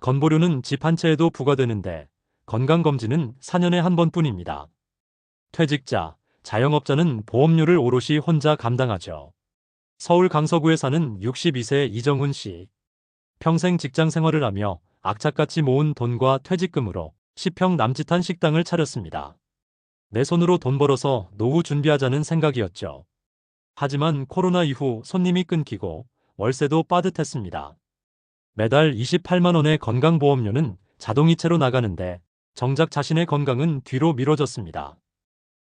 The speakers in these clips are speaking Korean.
건보료는 집 한 채에도 부과되는데 건강검진은 4년에 한 번뿐입니다. 퇴직자, 자영업자는 보험료를 오롯이 혼자 감당하죠. 서울 강서구에 사는 62세 이정훈 씨. 평생 직장 생활을 하며 악착같이 모은 돈과 퇴직금으로 10평 남짓한 식당을 차렸습니다. 내 손으로 돈 벌어서 노후 준비하자는 생각이었죠. 하지만 코로나 이후 손님이 끊기고 월세도 빠듯했습니다. 매달 28만 원의 건강보험료는 자동이체로 나가는데 정작 자신의 건강은 뒤로 미뤄졌습니다.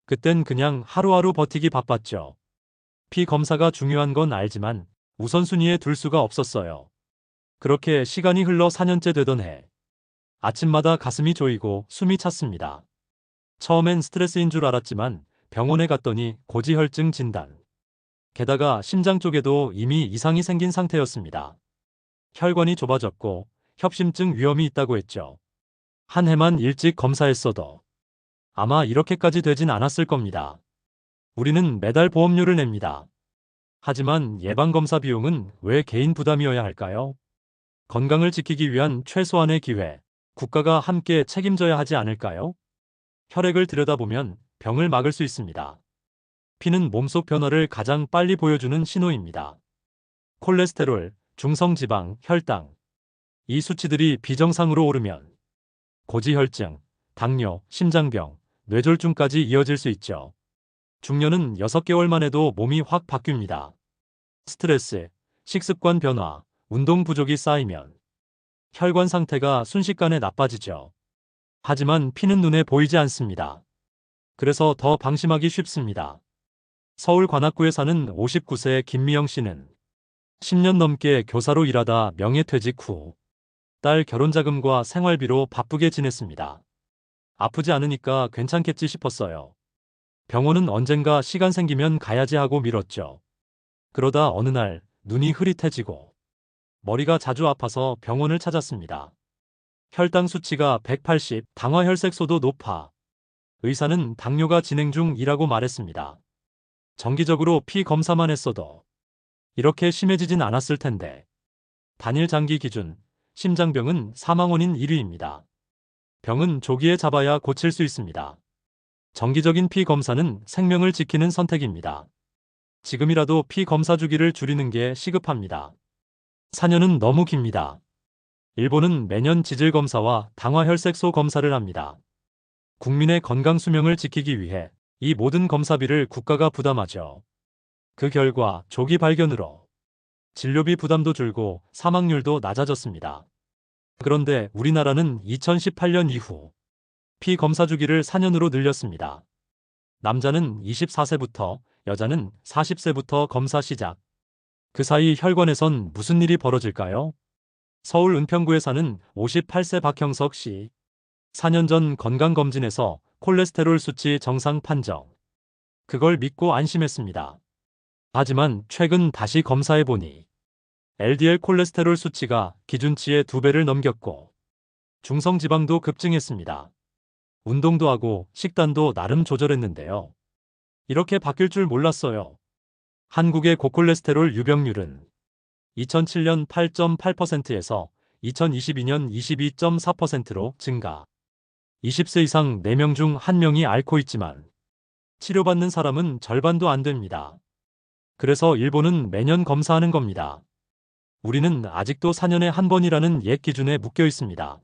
그땐 그냥 하루하루 버티기 바빴죠. 피 검사가 중요한 건 알지만 우선순위에 둘 수가 없었어요. 그렇게 시간이 흘러 4년째 되던 해. 아침마다 가슴이 조이고 숨이 찼습니다. 처음엔 스트레스인 줄 알았지만 병원에 갔더니 고지혈증 진단. 게다가 심장 쪽에도 이미 이상이 생긴 상태였습니다. 혈관이 좁아졌고 협심증 위험이 있다고 했죠. 한 해만 일찍 검사했어도 아마 이렇게까지 되진 않았을 겁니다. 우리는 매달 보험료를 냅니다. 하지만 예방검사 비용은 왜 개인 부담이어야 할까요? 건강을 지키기 위한 최소한의 기회, 국가가 함께 책임져야 하지 않을까요? 혈액을 들여다보면 병을 막을 수 있습니다. 피는 몸속 변화를 가장 빨리 보여주는 신호입니다. 콜레스테롤, 중성지방, 혈당. 이 수치들이 비정상으로 오르면 고지혈증, 당뇨, 심장병, 뇌졸중까지 이어질 수 있죠. 중년은 6개월만 해도 몸이 확 바뀝니다. 스트레스, 식습관 변화, 운동 부족이 쌓이면 혈관 상태가 순식간에 나빠지죠. 하지만 피는 눈에 보이지 않습니다. 그래서 더 방심하기 쉽습니다. 서울 관악구에 사는 59세 김미영 씨는 10년 넘게 교사로 일하다 명예퇴직 후 딸 결혼자금과 생활비로 바쁘게 지냈습니다. 아프지 않으니까 괜찮겠지 싶었어요. 병원은 언젠가 시간 생기면 가야지 하고 미뤘죠. 그러다 어느 날 눈이 흐릿해지고 머리가 자주 아파서 병원을 찾았습니다. 혈당 수치가 180, 당화혈색소도 높아. 의사는 당뇨가 진행 중이라고 말했습니다. 정기적으로 피 검사만 했어도 이렇게 심해지진 않았을 텐데. 단일 장기 기준, 심장병은 사망 원인 1위입니다. 병은 조기에 잡아야 고칠 수 있습니다. 정기적인 피 검사는 생명을 지키는 선택입니다. 지금이라도 피 검사 주기를 줄이는 게 시급합니다. 4년은 너무 깁니다. 일본은 매년 지질 검사와 당화혈색소 검사를 합니다. 국민의 건강 수명을 지키기 위해 이 모든 검사비를 국가가 부담하죠. 그 결과 조기 발견으로 진료비 부담도 줄고 사망률도 낮아졌습니다. 그런데 우리나라는 2018년 이후 피 검사 주기를 4년으로 늘렸습니다. 남자는 24세부터, 여자는 40세부터 검사 시작. 그 사이 혈관에선 무슨 일이 벌어질까요? 서울 은평구에 사는 58세 박형석 씨. 4년 전 건강검진에서 콜레스테롤 수치 정상 판정. 그걸 믿고 안심했습니다. 하지만 최근 다시 검사해보니 LDL 콜레스테롤 수치가 기준치의 2배를 넘겼고 중성지방도 급증했습니다. 운동도 하고 식단도 나름 조절했는데요. 이렇게 바뀔 줄 몰랐어요. 한국의 고콜레스테롤 유병률은 2007년 8.8%에서 2022년 22.4%로 증가. 20세 이상 4명 중 1명이 앓고 있지만 치료받는 사람은 절반도 안 됩니다. 그래서 일본은 매년 검사하는 겁니다. 우리는 아직도 4년에 한 번이라는 옛 기준에 묶여 있습니다.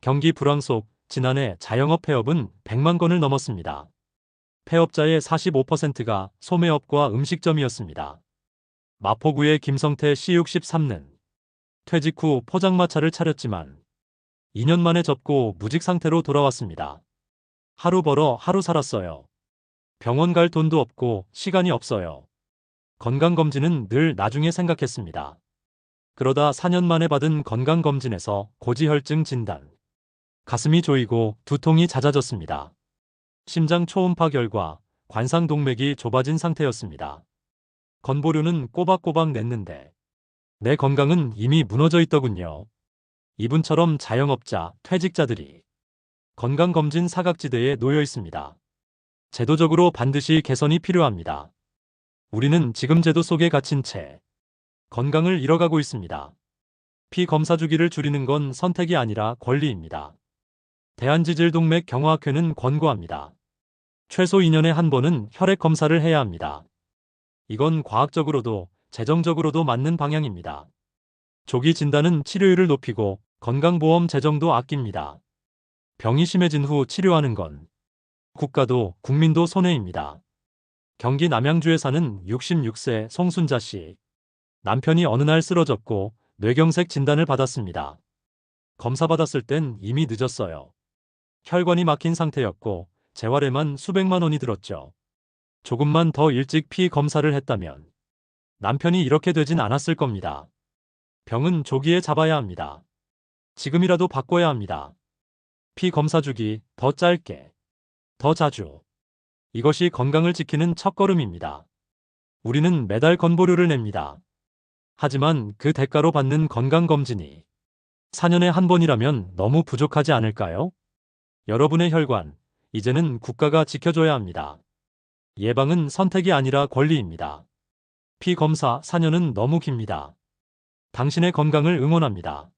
경기 불황 속 지난해 자영업 폐업은 100만 건을 넘었습니다. 폐업자의 45%가 소매업과 음식점이었습니다. 마포구의 김성태 씨 63는 퇴직 후 포장마차를 차렸지만 2년 만에 접고 무직 상태로 돌아왔습니다. 하루 벌어 하루 살았어요. 병원 갈 돈도 없고 시간이 없어요. 건강검진은 늘 나중에 생각했습니다. 그러다 4년 만에 받은 건강검진에서 고지혈증 진단. 가슴이 조이고 두통이 잦아졌습니다. 심장 초음파 결과 관상동맥이 좁아진 상태였습니다. 건보료는 꼬박꼬박 냈는데 내 건강은 이미 무너져 있더군요. 이분처럼 자영업자, 퇴직자들이 건강검진 사각지대에 놓여 있습니다. 제도적으로 반드시 개선이 필요합니다. 우리는 지금 제도 속에 갇힌 채 건강을 잃어가고 있습니다. 피 검사 주기를 줄이는 건 선택이 아니라 권리입니다. 대한지질동맥 경화학회는 권고합니다. 최소 2년에 한 번은 혈액 검사를 해야 합니다. 이건 과학적으로도 재정적으로도 맞는 방향입니다. 조기 진단은 치료율을 높이고 건강보험 재정도 아낍니다. 병이 심해진 후 치료하는 건 국가도 국민도 손해입니다. 경기 남양주에 사는 66세 송순자 씨. 남편이 어느 날 쓰러졌고 뇌경색 진단을 받았습니다. 검사 받았을 땐 이미 늦었어요. 혈관이 막힌 상태였고 재활에만 수백만 원이 들었죠. 조금만 더 일찍 피 검사를 했다면 남편이 이렇게 되진 않았을 겁니다. 병은 조기에 잡아야 합니다. 지금이라도 바꿔야 합니다. 피 검사 주기 더 짧게, 더 자주. 이것이 건강을 지키는 첫걸음입니다. 우리는 매달 건보료를 냅니다. 하지만 그 대가로 받는 건강검진이 4년에 한 번이라면 너무 부족하지 않을까요? 여러분의 혈관, 이제는 국가가 지켜줘야 합니다. 예방은 선택이 아니라 권리입니다. 피 검사 4년은 너무 깁니다. 당신의 건강을 응원합니다.